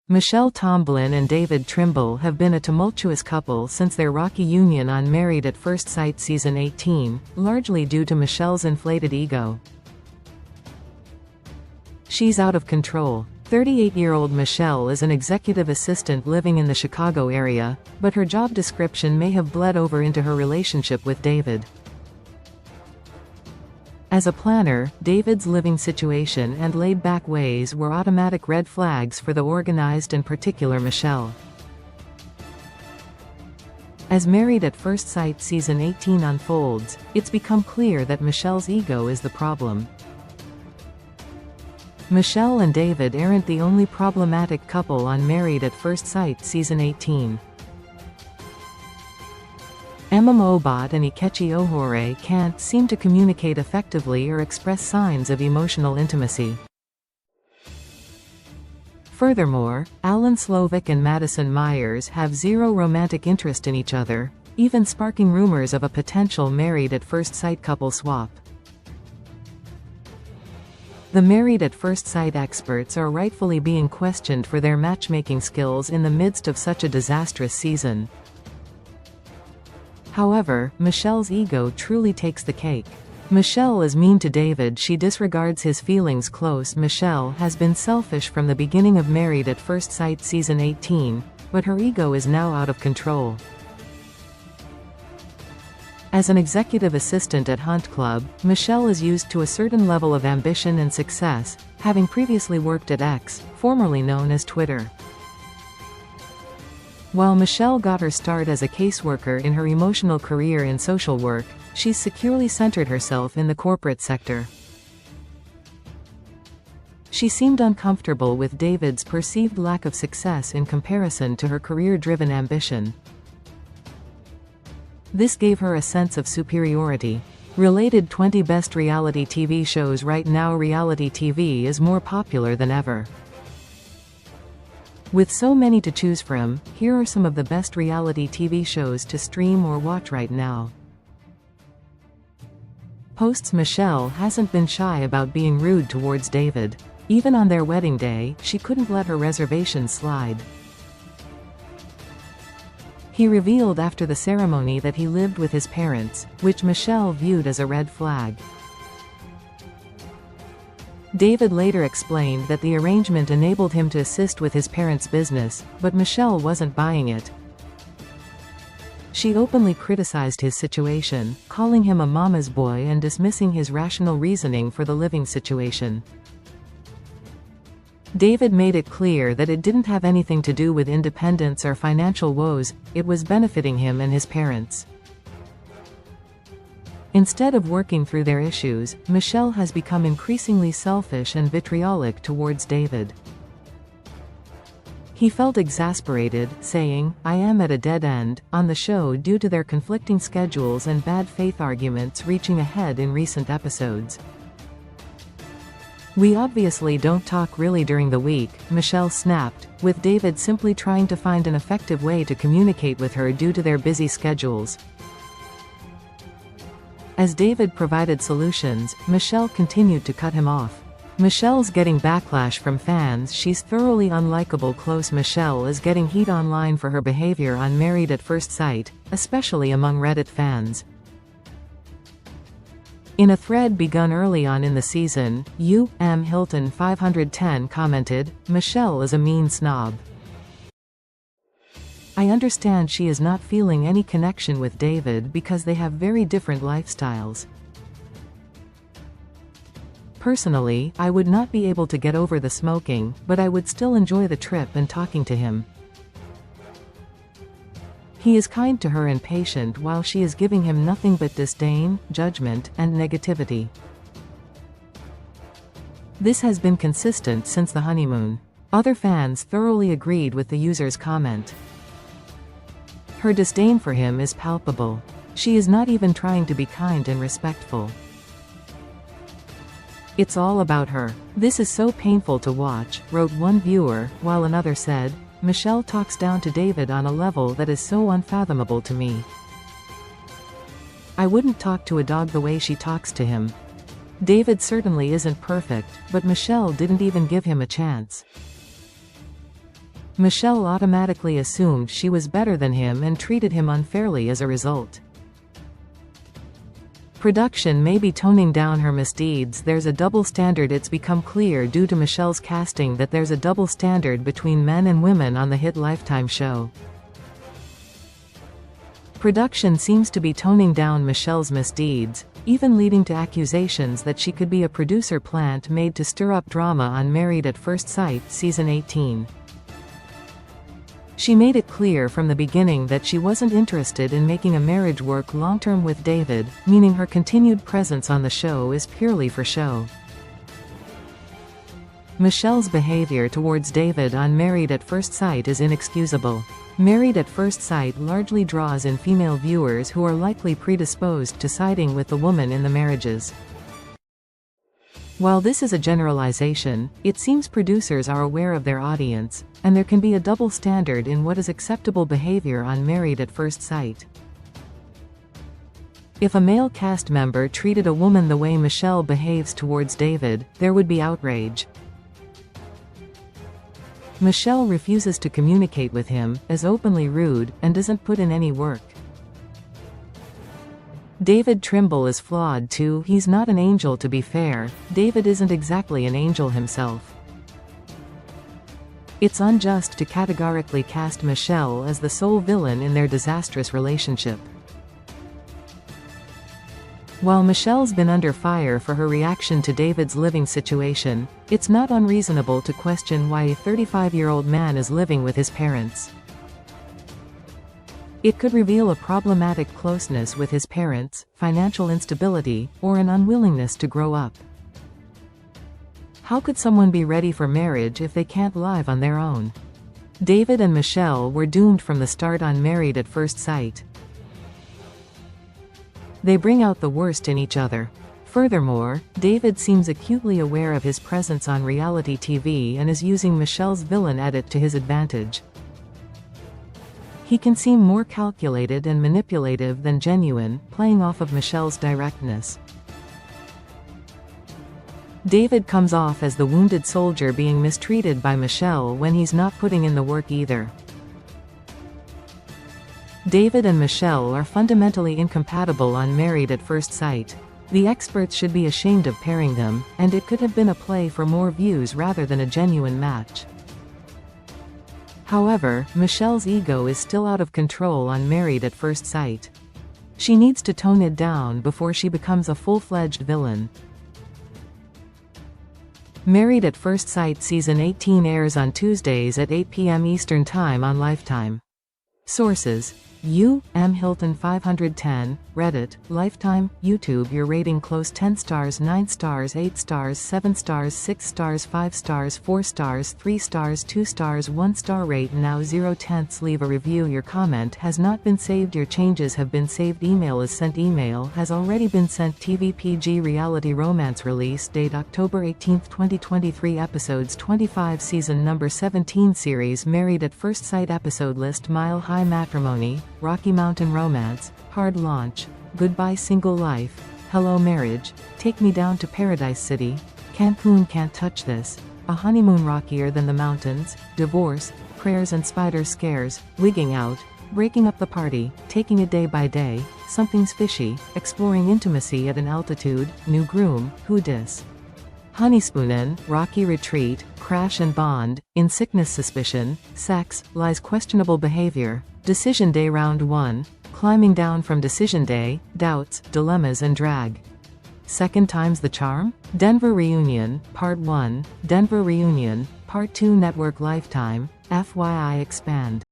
Michelle Tomblin and David Trimble have been a tumultuous couple since their rocky union on Married at First Sight season 18, largely due to Michelle's inflated ego. She's out of control. 38-year-old Michelle is an executive assistant living in the Chicago area, but her job description may have bled over into her relationship with David. As a planner, David's living situation and laid-back ways were automatic red flags for the organized and particular Michelle. As Married at First Sight season 18 unfolds, it's become clear that Michelle's ego is the problem. Michelle and David aren't the only problematic couple on Married at First Sight season 18. Emma Mobot and Ikechi Ohore can't seem to communicate effectively or express signs of emotional intimacy. Furthermore, Alan Slovic and Madison Myers have zero romantic interest in each other, even sparking rumors of a potential Married at First Sight couple swap. The Married at First Sight experts are rightfully being questioned for their matchmaking skills in the midst of such a disastrous season. However, Michelle's ego truly takes the cake. Michelle is mean to David. She disregards his feelings close. Michelle has been selfish from the beginning of Married at First Sight season 18, but her ego is now out of control. As an executive assistant at Hunt Club, Michelle is used to a certain level of ambition and success, having previously worked at X, formerly known as Twitter. While Michelle got her start as a caseworker in her emotional career in social work, she's securely centered herself in the corporate sector. She seemed uncomfortable with David's perceived lack of success in comparison to her career-driven ambition. This gave her a sense of superiority. Related 20 best reality TV shows. Right now, reality TV is more popular than ever. With so many to choose from, here are some of the best reality TV shows to stream or watch right now. Posts. Michelle hasn't been shy about being rude towards David. Even on their wedding day, she couldn't let her reservations slide. He revealed after the ceremony that he lived with his parents, which Michelle viewed as a red flag. David later explained that the arrangement enabled him to assist with his parents' business, but Michelle wasn't buying it. She openly criticized his situation, calling him a mama's boy and dismissing his rational reasoning for the living situation. David made it clear that it didn't have anything to do with independence or financial woes, it was benefiting him and his parents. Instead of working through their issues, Michelle has become increasingly selfish and vitriolic towards David. He felt exasperated, saying, "I am at a dead end," on the show due to their conflicting schedules and bad faith arguments reaching a head in recent episodes. "We obviously don't talk really during the week," Michelle snapped, with David simply trying to find an effective way to communicate with her due to their busy schedules. As David provided solutions, Michelle continued to cut him off. Michelle's getting backlash from fans. She's thoroughly unlikable. Close. Michelle is getting heat online for her behavior on Married at First Sight, especially among Reddit fans. In a thread begun early on in the season, U.M. Hilton 510 commented, "Michelle is a mean snob. I understand she is not feeling any connection with David because they have very different lifestyles. Personally, I would not be able to get over the smoking, but I would still enjoy the trip and talking to him. He is kind to her and patient while she is giving him nothing but disdain, judgment, and negativity. This has been consistent since the honeymoon." Other fans thoroughly agreed with the user's comment. Her disdain for him is palpable. She is not even trying to be kind and respectful. It's all about her. This is so painful to watch, wrote one viewer, while another said, "Michelle talks down to David on a level that is so unfathomable to me. I wouldn't talk to a dog the way she talks to him. David certainly isn't perfect, but Michelle didn't even give him a chance." Michelle automatically assumed she was better than him and treated him unfairly as a result. Production may be toning down her misdeeds. There's a double standard. It's become clear due to Michelle's casting that there's a double standard between men and women on the hit Lifetime show. Production seems to be toning down Michelle's misdeeds, even leading to accusations that she could be a producer plant made to stir up drama on Married at First Sight, Season 18. She made it clear from the beginning that she wasn't interested in making a marriage work long-term with David, meaning her continued presence on the show is purely for show. Michelle's behavior towards David on Married at First Sight is inexcusable. Married at First Sight largely draws in female viewers who are likely predisposed to siding with the woman in the marriages. While this is a generalization, it seems producers are aware of their audience, and there can be a double standard in what is acceptable behavior on Married at First Sight. If a male cast member treated a woman the way Michelle behaves towards David, there would be outrage. Michelle refuses to communicate with him, is openly rude, and doesn't put in any work. David Trimble is flawed too. He's not an angel, to be fair. David isn't exactly an angel himself. It's unjust to categorically cast Michelle as the sole villain in their disastrous relationship. While Michelle's been under fire for her reaction to David's living situation, it's not unreasonable to question why a 35-year-old man is living with his parents. It could reveal a problematic closeness with his parents, financial instability, or an unwillingness to grow up. How could someone be ready for marriage if they can't live on their own? David and Michelle were doomed from the start on Married at First Sight. They bring out the worst in each other. Furthermore, David seems acutely aware of his presence on reality TV and is using Michelle's villain edit to his advantage. He can seem more calculated and manipulative than genuine, playing off of Michelle's directness. David comes off as the wounded soldier being mistreated by Michelle when he's not putting in the work either. David and Michelle are fundamentally incompatible on Married at First Sight. The experts should be ashamed of pairing them, and it could have been a play for more views rather than a genuine match. However, Michelle's ego is still out of control on Married at First Sight. She needs to tone it down before she becomes a full-fledged villain. Married at First Sight Season 18 airs on Tuesdays at 8 p.m. Eastern Time on Lifetime. Sources: M. Hilton 510, Reddit, Lifetime, YouTube. Your rating: close 10 stars, 9 stars, 8 stars, 7 stars, 6 stars, 5 stars, 4 stars, 3 stars, 2 stars, 1 star. Rate now 0/10. Leave a review. Your comment has not been saved. Your changes have been saved. Email is sent. Email has already been sent. TVPG Reality Romance. Release date October 18, 2023. Episodes 25. Season number 17. Series Married at First Sight. Episode list: Mile High Matrimony, Rocky Mountain Romance, Hard Launch, Goodbye Single Life, Hello Marriage, Take Me Down to Paradise City, Cancun Can't Touch This, A Honeymoon Rockier Than the Mountains, Divorce, Prayers and Spider Scares, Wigging Out, Breaking Up the Party, Taking It Day by Day, Something's Fishy, Exploring Intimacy at an Altitude, New Groom, Who Dis? Honeyspoonin', Rocky Retreat, Crash and Bond, In Sickness Suspicion, Sex, Lies Questionable Behavior, Decision Day Round 1, Climbing Down from Decision Day, Doubts, Dilemmas and Drag. Second Time's the Charm? Denver Reunion, Part 1, Denver Reunion, Part 2. Network Lifetime, FYI Expand.